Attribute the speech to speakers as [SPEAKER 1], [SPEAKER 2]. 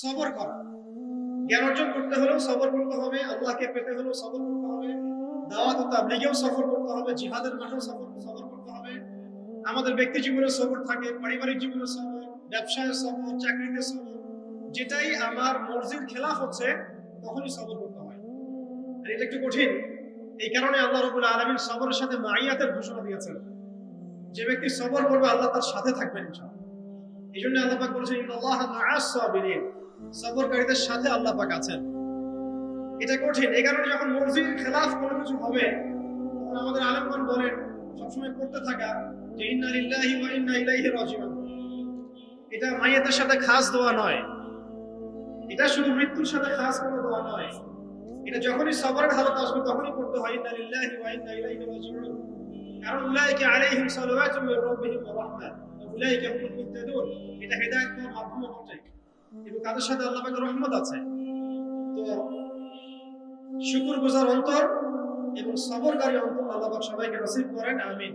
[SPEAKER 1] সবর করা। জ্ঞান অর্জন করতে হলেও সবর করতে হবে, আল্লাহকে পেতে হলেও সবর করতে হবে, দাওয়াত ও তাবলীগেও সফর করতে হবে, জিহাদের মাঠেও সফর করতে হবে। আমাদের ব্যক্তি জীবনে সবর থাকে, পারিবারিক জীবনে সবর, ব্যবসায় সবর, চাকরিতে সবর। যেটাই আমার মর্জির খেলাফ হচ্ছে তখনই সবর করতে হয়। আর এটা একটু কঠিন। এই কারণে আল্লাহ রাব্বুল আলামিন সবরের সাথে মাইয়াতের ঘোষণা দিয়েছেন। যে ব্যক্তি সবর করবে আল্লাহ তার সাথে থাকবেন ইনশাআল্লাহ। এই জন্য আল্লাহ পাক বলেছেন ইন্নাল্লাহা মা'আস সাবিরিন, সবরকারীদের সাথে আল্লাহ পাক আছেন। এটা কঠিন। এই কারণে যখন মর্জির খেলাফ কোনো কিছু হবে তখন আমাদের আলেমগণ বলেন সবসময় করতে থাকা যে ইন্না লিল্লাহি ওয়া ইন্না ইলাইহি রাজিউন। এটা মাইয়াতের সাথে খাস দোয়া নয়, এটা শুধু মৃত্যুর সাথে খাস কোনো দোয়া নয়। এটা যখনই সবরের হালত আসবে তখনই করতে হয় ইন্না লিল্লাহি ওয়া ইন্না ইলাইহি রাজিউন। কারণ উলাইকা আলাইহিম সালাওয়াতুম মির রাব্বিহিম ওয়া রাহমা ওয়া উলাইকা হুমুল মুহতাদুন। এটা হেদায়েত পাওয়ার মাধ্যম বটে এবং তাদের সাথে আল্লাহ পাকের রহমত আছে। তো শুকরগুজার অন্তর এবং সবরকারী অন্তর আল্লাহ পাক সবাইকে নসিব করেন, আমিন।